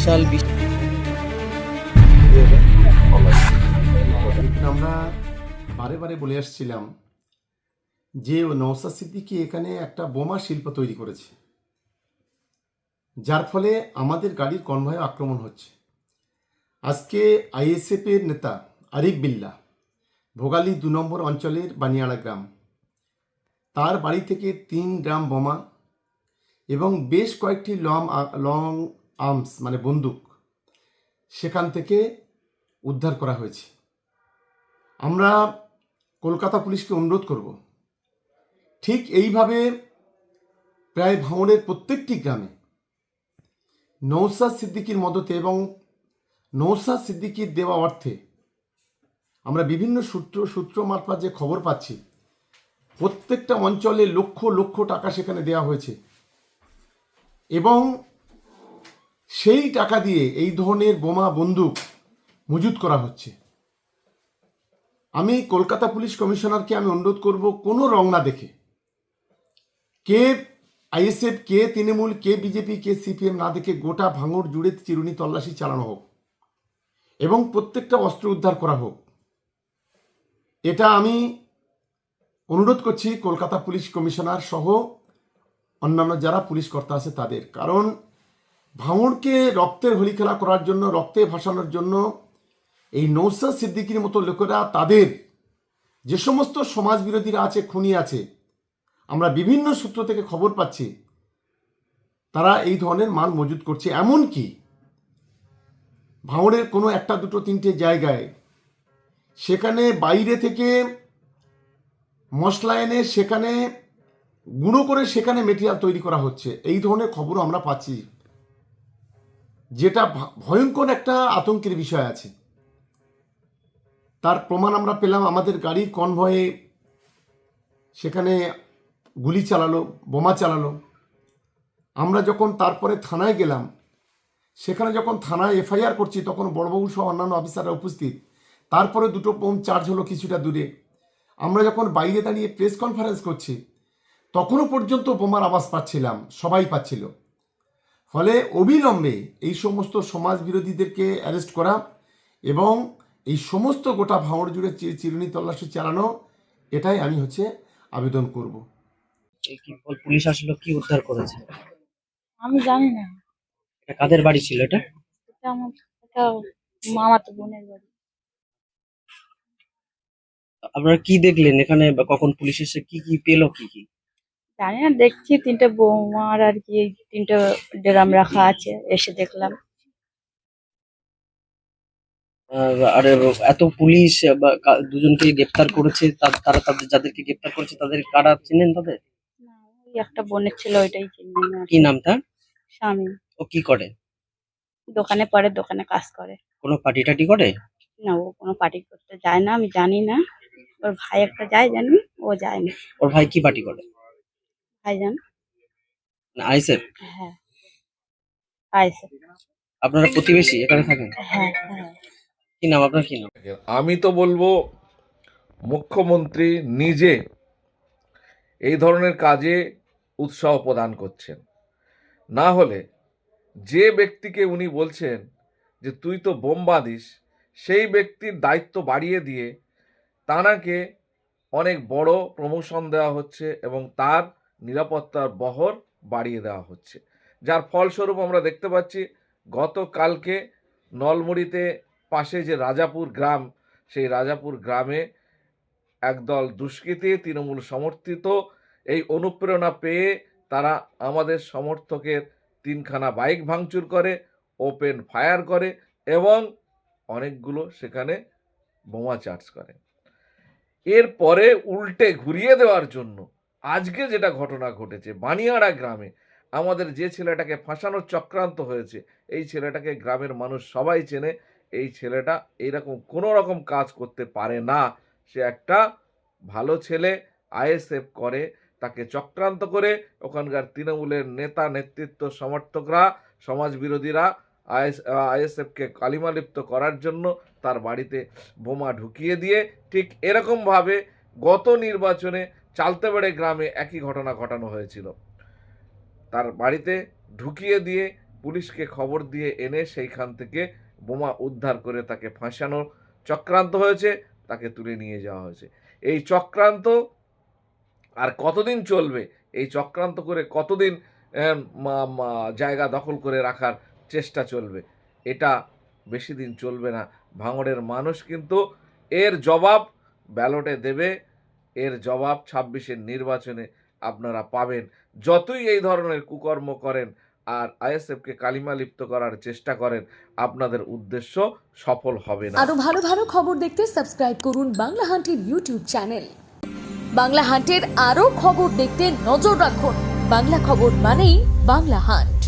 বিশাল আমরা বারে বারে বলে আসছিলাম যে নওশাদ সিদ্দিকী এখানে একটা বোমা শিল্প তৈরি করেছে, যার ফলে আমাদের গাড়ির কনভয়ে আক্রমণ হচ্ছে। আজকে আইএসএফের নেতা আরিফ বিল্লাহ ভোগালী 2 নম্বর অঞ্চলের বানিয়াড়া গ্রাম, তার বাড়ি থেকে 3 ড্রাম বোমা এবং বেশ কয়েকটি লং আর্মস মানে বন্দুক সেখান থেকে উদ্ধার করা হয়েছে। আমরা কলকাতা পুলিশকে অনুরোধ করব, ঠিক এইভাবে প্রায় ভাঙড়ের প্রত্যেকটি গ্রামে নওশাদ সিদ্দিকীর মদতে এবং নওশাদ সিদ্দিকীর দেওয়া অর্থে আমরা বিভিন্ন সূত্র মারফত যে খবর পাচ্ছি, প্রত্যেকটা অঞ্চলে লক্ষ লক্ষ টাকা সেখানে দেওয়া হয়েছে এবং সেই টাকা দিয়ে এই ধরনের বোমা বন্দুক মজুত করা হচ্ছে। আমি কলকাতা পুলিশ কমিশনারকে আমি অনুরোধ করব, কোনো রং না দেখে, কে আইএসএফ, কে তৃণমূল, কে বিজেপি, কে সিপিএম না দেখে গোটা ভাঙড় জুড়ে চিরুনি তল্লাশি চালানো হোক এবং প্রত্যেকটা অস্ত্র উদ্ধার করা হোক। এটা আমি অনুরোধ করছি কলকাতা পুলিশ কমিশনার সহ অন্যান্য যারা পুলিশ কর্তা আছে তাদের, কারণ ভাঙড়কে রক্তের হোলি খেলা করার জন্য, রক্তে ভাসানোর জন্য এই নওশাদ সিদ্দিকীর মতো লোকেরা, তাদের যে সমস্ত সমাজ বিরোধীরা আছে, খুনি আছে, আমরা বিভিন্ন সূত্র থেকে খবর পাচ্ছি তারা এই ধরনের মাল মজুত করছে। এমনকি ভাঙড়ের কোনো একটা দুটো তিনটে জায়গায় সেখানে বাইরে থেকে মশলা এনে সেখানে গুঁড়ো করে সেখানে মেটেরিয়াল তৈরি করা হচ্ছে, এই ধরনের খবরও আমরা পাচ্ছি, যেটা ভয়ঙ্কর একটা আতঙ্কের বিষয় আছে। তার প্রমাণ আমরা পেলাম, আমাদের গাড়ির কনভয়ে সেখানে গুলি চালালো, বোমা চালালো। আমরা যখন তারপরে থানায় গেলাম, সেখানে যখন থানায় এফআইআর করছি, তখন বড়বাবু সহ অন্যান্য অফিসাররা উপস্থিত। তারপরে দুটো বোম চার্জ হলো কিছুটা দূরে। আমরা যখন বাইরে দাঁড়িয়ে প্রেস কনফারেন্স করছি, তখনও পর্যন্ত বোমার আওয়াজ পাচ্ছিলাম, সবাই পাচ্ছিল। ফলে অবিলম্বে এই সমস্ত সমাজ বিরোধীদেরকে অ্যারেস্ট করা এবং এই সমস্ত গোটা ভাঙড় জুড়ে চিরুনি তল্লাশি চালানো, এটাই আমি আবেদন করব। পুলিশ আসলে কি উদ্ধার করেছে? আমি জানি না। এটা কাদের বাড়ি ছিল? এটা এটা মামাতো বোনের বাড়ি। আপনারা কি দেখলেন এখানে, বা কখন পুলিশ এসে কি কি পেলো? কি জানি না, দেখছি 3টে বোমার আর কি 3টে ড্রাম রাখা আছে, এসে দেখলাম। আর এত পুলিশ বা দুজনকে গ্রেপ্তার করেছে, তারা তাদের যাদেরকে গ্রেপ্তার করেছে তাদের কারা চিনেন তাদের? না, ওই একটা বোনের ছিল, ওইটাই চিনি না। কি নাম তার? স্বামী। ও কি করে? দোকানে পড়ে, দোকানে কাজ করে। কোনো পার্টি টাটি করে? না, ও কোনো পার্টি করতে যায় না, আমি জানি না। ওর ভাই একটা যায় জানি, ও যায় না। ওর ভাই কি পার্টি করে? ভাই জান। না আইসেফ? হ্যাঁ, আইসে। আপনারা প্রতিবেশী এখানে থাকেন? হ্যাঁ হ্যাঁ। কি নাম আপনার? কি নাম? আমি তো বলবো মুখ্যমন্ত্রী নিজে এই ধরনের কাজে উৎসাহ প্রদান করছেন। না হলে যে ব্যক্তিকে উনি বলছেন যে তুই তো বোম বাঁধিস, সেই ব্যক্তির দায়িত্ব বাড়িয়ে দিয়ে তাঁকে অনেক বড় প্রমোশন দেওয়া হচ্ছে এবং তার নিরাপত্তার বহর বাড়িয়ে দেওয়া হচ্ছে, যার ফলস্বরূপ আমরা দেখতে পাচ্ছি গতকালকে নলমুড়িতে পাশে যে রাজাপুর গ্রাম, সেই রাজাপুর গ্রামে একদল দুষ্কৃতী তৃণমূল সমর্থিত এই অনুপ্রেরণা পেয়ে তারা আমাদের সমর্থকের 3খানা বাইক ভাঙচুর করে, ওপেন ফায়ার করে এবং অনেকগুলো সেখানে বোমা চার্জ করে। এরপরে উল্টে ঘুরিয়ে দেওয়ার জন্য আজকে যেটা ঘটনা ঘটেছে বানিয়াড়া গ্রামে, আমাদের যে ছেলেটাকে ফাঁসানোর চক্রান্ত হয়েছে, এই ছেলেটাকে গ্রামের মানুষ সবাই চেনে। এই ছেলেটা এইরকম কোনো রকম কাজ করতে পারে না। সে একটা ভালো ছেলে, আইএসএফ করে, তাকে চক্রান্ত করে ওখানকার তৃণমূলের নেতা নেতৃত্ব সমর্থকরা, সমাজ বিরোধীরা আইএসএফকে কালিমালিপ্ত করার জন্য তার বাড়িতে বোমা ঢুকিয়ে দিয়ে, ঠিক এরকমভাবে গত নির্বাচনে চালতেবেড়ে গ্রামে একই ঘটনা ঘটানো হয়েছিল। তার বাড়িতে ঢুকিয়ে দিয়ে পুলিশকে খবর দিয়ে এনে সেইখান থেকে বোমা উদ্ধার করে তাকে ফাঁসানোর চক্রান্ত হয়েছে, তাকে তুলে নিয়ে যাওয়া হয়েছে। এই চক্রান্ত আর কতদিন চলবে? এই চক্রান্ত করে কতদিন জায়গা দখল করে রাখার চেষ্টা চলবে? এটা বেশি দিন চলবে না। ভাঙড়ের মানুষ কিন্তু এর জবাব ব্যালটে দেবে, এর জবাব ২৬-এর নির্বাচনে আপনারা পাবেন। যতই এই ধরনের কুকর্ম করেন আর আইএসএফকে কালিমা লিপ্ত করার চেষ্টা করেন, আপনাদের উদ্দেশ্য সফল হবে না। আরো ভালো ভালো খবর দেখতে সাবস্ক্রাইব করুন বাংলা হান্টের ইউটিউব চ্যানেল। বাংলা হান্টের আরো খবর দেখতে নজর রাখুন। বাংলা খবর মানেই বাংলা হান্ট।